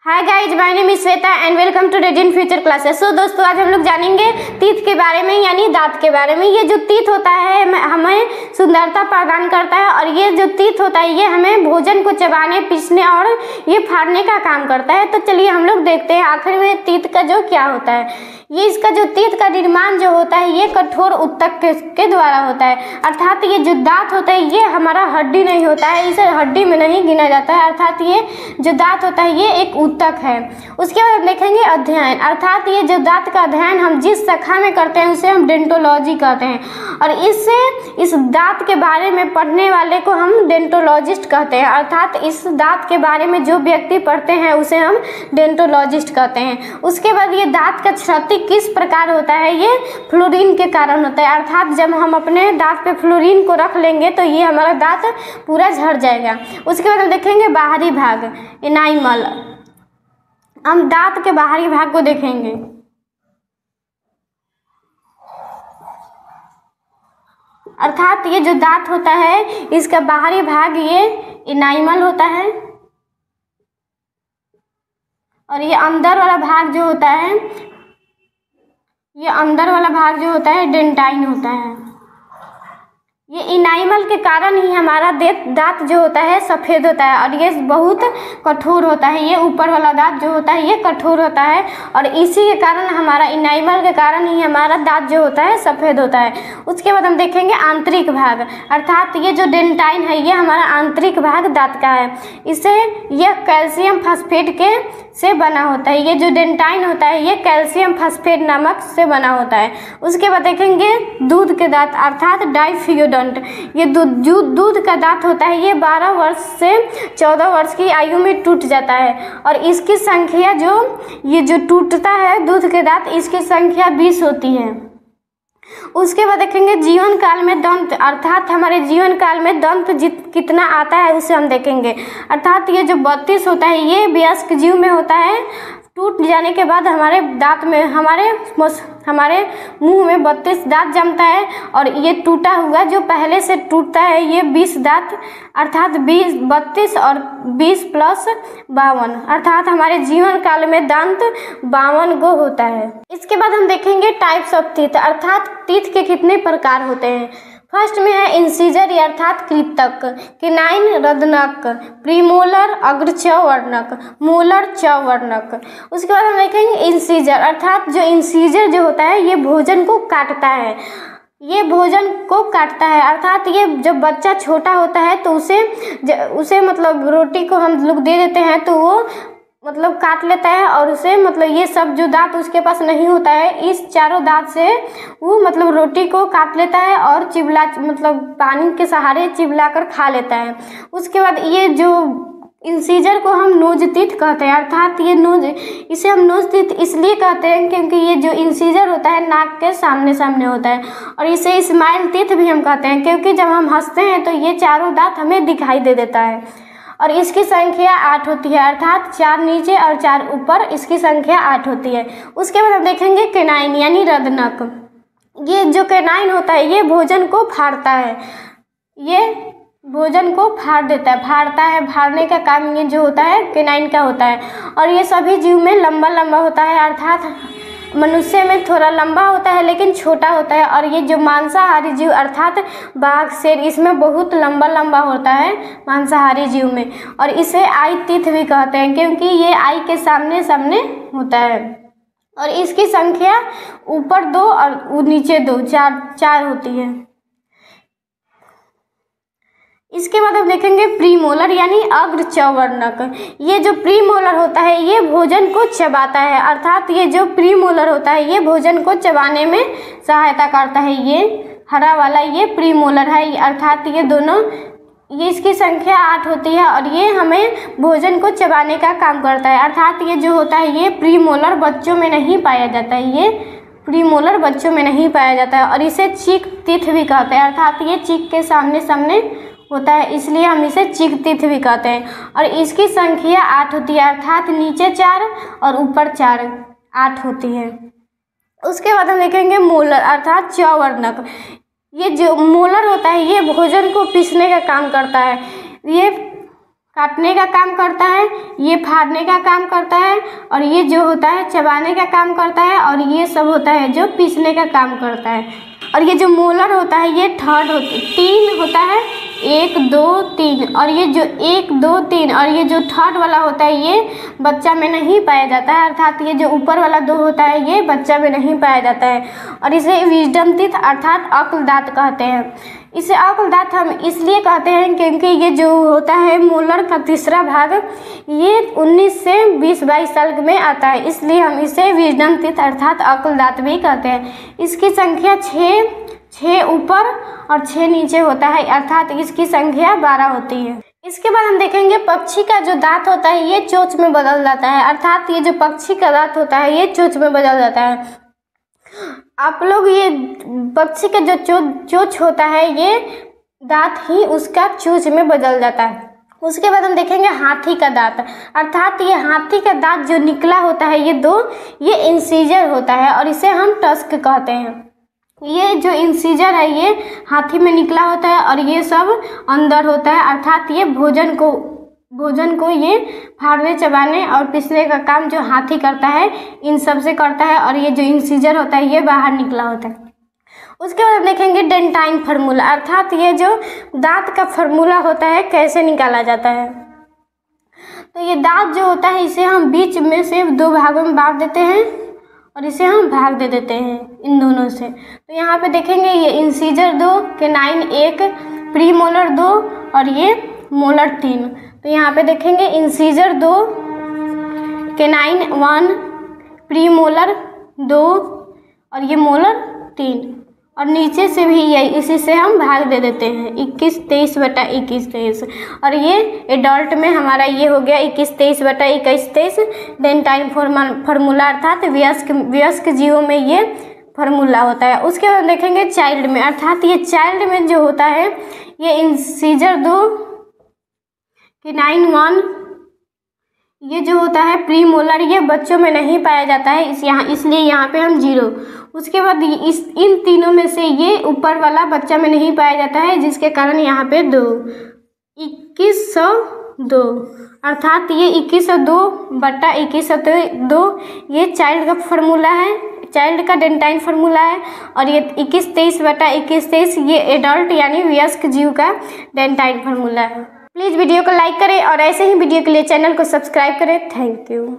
Hi guys, my name is Shweta and welcome to Radiant Future classes. So दोस्तों, आज हम लोग जानेंगे तीत के बारे में, यानी दांत के बारे में। ये जो तीत होता है हमें सुंदरता प्रदान करता है, और ये जो तीत होता है ये हमें भोजन को चबाने, पीसने और ये फाड़ने का काम करता है। तो चलिए हम लोग देखते हैं आखिर में तीत का जो क्या होता है। ये इसका जो तीत का निर्माण जो होता है ये कठोर ऊतक के द्वारा होता है। अर्थात ये जो दांत होता है ये हमारा हड्डी नहीं होता है, इसे हड्डी में नहीं गिना जाता है। अर्थात ये जो दांत होता है ये एक ऊतक है। उसके बाद हम देखेंगे अध्ययन। अर्थात ये जो दांत का अध्ययन हम जिस शाखा में करते हैं उसे हम डेंटोलॉजी कहते हैं, और इस दांत के बारे में पढ़ने वाले को हम डेंटोलॉजिस्ट कहते हैं। अर्थात इस दांत के बारे में जो व्यक्ति पढ़ते हैं उसे हम डेंटोलॉजिस्ट कहते हैं। उसके बाद ये दांत का क्षति किस प्रकार होता है, ये फ्लोरीन के कारण होता है। अर्थात जब हम अपने दांत पे फ्लोरीन को रख लेंगे तो ये हमारा दांत पूरा झड़ जाएगा। उसके बाद हम देखेंगे बाहरी भाग, इनाइमल। हम दांत के बाहरी भाग को देखेंगे। अर्थात ये जो दांत होता है इसका बाहरी भाग ये इनाइमल होता है, और ये अंदर वाला भाग जो होता है, ये अंदर वाला भाग जो होता है डेंटाइन होता है। ये इनाइमल के कारण ही हमारा दांत जो होता है सफ़ेद होता है, और ये बहुत कठोर होता है। ये ऊपर वाला दांत जो होता है ये कठोर होता है, और इसी के कारण हमारा इनाइमल के कारण ही हमारा दांत जो होता है सफ़ेद होता है। उसके बाद हम देखेंगे आंतरिक भाग। अर्थात ये जो डेंटाइन है ये हमारा आंतरिक भाग दांत का है। इसे यह कैल्शियम फास्फेट से बना होता है। ये जो डेंटाइन होता है ये कैल्शियम फास्फेट नमक से बना होता है। उसके बाद देखेंगे दूध के दांत, अर्थात डाइफियोडोंट। ये दूध का दांत होता है ये 12 वर्ष से 14 वर्ष की आयु में टूट जाता है, और इसकी संख्या जो टूटता है दूध के दांत, इसकी संख्या 20 होती है। उसके बाद देखेंगे जीवन काल में दंत। अर्थात हमारे जीवन काल में दंत कितना आता है उसे हम देखेंगे। अर्थात ये जो 32 होता है ये वयस्क जीव में होता है। टूट जाने के बाद हमारे दांत में, हमारे मुंह में 32 दांत जमता है, और ये टूटा हुआ जो पहले से टूटता है ये 20 दांत, अर्थात 32 और 20 प्लस 52, अर्थात हमारे जीवन काल में दांत 52 गो होता है। इसके बाद हम देखेंगे टाइप्स ऑफ टीथ। अर्थात टीथ के कितने प्रकार होते हैं। फर्स्ट में है इंसीजर अर्थात कृतक, केनाइन रदनक, प्रीमोलर अग्र चवर्णक, मोलर चवर्णक। उसके बाद हम देखेंगे इंसीजर। अर्थात जो इंसीजर जो होता है ये भोजन को काटता है, ये भोजन को काटता है। अर्थात ये जब बच्चा छोटा होता है तो उसे मतलब रोटी को हम लोग दे देते हैं तो वो मतलब काट लेता है, और उसे मतलब ये सब जो दांत उसके पास नहीं होता है इस चारों दांत से वो मतलब रोटी को काट लेता है और मतलब पानी के सहारे चिबला कर खा लेता है। उसके बाद ये जो इंसीजर को हम नोज टीथ कहते हैं। अर्थात इसे हम नोज टीथ इसलिए कहते हैं क्योंकि ये जो इंसीजर होता है नाक के सामने सामने होता है, और इसे स्माइल टीथ भी हम कहते हैं क्योंकि जब हम हंसते हैं तो ये चारों दांत हमें दिखाई दे देता है, और इसकी संख्या 8 होती है। अर्थात 4 नीचे और 4 ऊपर, इसकी संख्या 8 होती है। उसके बाद हम देखेंगे केनाइन यानी रदनक। ये जो केनाइन होता है ये भोजन को फाड़ता है, ये भोजन को फाड़ देता है, फाड़ता है। फाड़ने का काम ये जो होता है केनाइन का होता है, और ये सभी जीव में लंबा लंबा होता है। अर्थात मनुष्य में थोड़ा लंबा होता है लेकिन छोटा होता है, और ये जो मांसाहारी जीव अर्थात बाघ, शेर, इसमें बहुत लंबा लंबा होता है मांसाहारी जीव में, और इसे आई टीथ भी कहते हैं क्योंकि ये आई के सामने सामने होता है, और इसकी संख्या ऊपर 2 और नीचे 2, 4 होती है। इसके बाद हम देखेंगे प्रीमोलर यानी अग्र चवर्णक। ये जो प्रीमोलर होता है ये भोजन को चबाता है। अर्थात ये जो प्रीमोलर होता है ये भोजन को चबाने में सहायता करता है। ये हरा वाला ये प्रीमोलर है, अर्थात ये दोनों, ये इसकी संख्या 8 होती है, और ये हमें भोजन को चबाने का काम करता है। अर्थात ये जो होता है ये प्रीमोलर बच्चों में नहीं पाया जाता है, ये प्रीमोलर बच्चों में नहीं पाया जाता है, और इसे चीक टीथ भी कहते हैं। अर्थात ये चीक के सामने सामने होता है इसलिए हम इसे चीक टीथ भी कहते हैं, और इसकी संख्या 8 होती है। अर्थात नीचे 4 और ऊपर 4, 8 होती है। उसके बाद हम देखेंगे मोलर अर्थात चवर्णक। ये जो मोलर होता है ये भोजन को पीसने का काम करता है। ये काटने का काम करता है, ये फाड़ने का काम करता है, और ये जो होता है चबाने का काम करता है, और ये सब होता है जो पीसने का काम करता है। और ये जो मोलर होता है ये तीन होता है, 1 2 3, और ये जो 1 2 3 और ये जो थर्ड वाला होता है ये बच्चा में नहीं पाया जाता है, अर्थात ये जो ऊपर वाला 2 होता है ये बच्चा में नहीं पाया जाता है, और इसे विजडम टीथ अर्थात अक्ल दांत कहते हैं। इसे अक्ल दांत हम इसलिए कहते हैं क्योंकि ये जो होता है मोलर का तीसरा भाग ये 19 से 20-22 साल में आता है, इसलिए हम इसे विजडम टीथ अर्थात अक्ल दांत भी कहते हैं। इसकी संख्या 6 ऊपर और 6 नीचे होता है, अर्थात इसकी संख्या 12 होती है। इसके बाद हम देखेंगे पक्षी का जो दांत होता है ये चोंच में बदल जाता है, अर्थात ये जो पक्षी का दांत होता है ये चोंच में बदल जाता है। आप लोग ये पक्षी का जो चोंच होता है ये दांत ही उसका चोंच में बदल जाता है। उसके बाद हम देखेंगे हाथी का दांत, अर्थात ये हाथी का दांत जो निकला होता है ये इंसीजर होता है, और इसे हम टस्क कहते हैं। ये जो इंसीजर है ये हाथी में निकला होता है और ये सब अंदर होता है, अर्थात ये भोजन को ये फाड़ने चबाने और पीसने का काम जो हाथी करता है इन सब से करता है, और ये जो इंसीजर होता है ये बाहर निकला होता है। उसके बाद देखेंगे डेंटाइन फार्मूला, अर्थात ये जो दांत का फार्मूला होता है कैसे निकाला जाता है। तो ये दांत जो होता है इसे हम बीच में से 2 भागों में बांट देते हैं और इसे हम भाग दे देते हैं इन दोनों से। तो यहाँ पे देखेंगे ये इंसीजर 2, केनाइन 1, प्री मोलर 2 और ये मोलर 3। तो यहाँ पे देखेंगे इंसीजर 2, केनाइन 1, प्री मोलर 2 और ये मोलर 3, और नीचे से भी यही इसी से हम भाग दे देते हैं 21-23/21-23, और ये एडल्ट में हमारा ये हो गया 21-23/21-23 डेंटाइन फार्मूला, अर्थात वयस्क जीवों में ये फार्मूला होता है। उसके बाद देखेंगे चाइल्ड में, अर्थात ये चाइल्ड में जो होता है ये इंसीजर 2, केनाइन 1, ये जो होता है प्री मोलर ये बच्चों में नहीं पाया जाता है इसलिए यहाँ पे हम 0। उसके बाद इन तीनों में से ये ऊपर वाला बच्चा में नहीं पाया जाता है, जिसके कारण यहाँ पे 2 2102, अर्थात ये 2102/2102 ये चाइल्ड का फार्मूला है, चाइल्ड का डेंटाइन फार्मूला है, और ये 21-23/21-23 ये एडल्ट यानी वयस्क जीव का डेंटाइन फार्मूला है। प्लीज़ वीडियो को लाइक करें और ऐसे ही वीडियो के लिए चैनल को सब्सक्राइब करें। Thank you.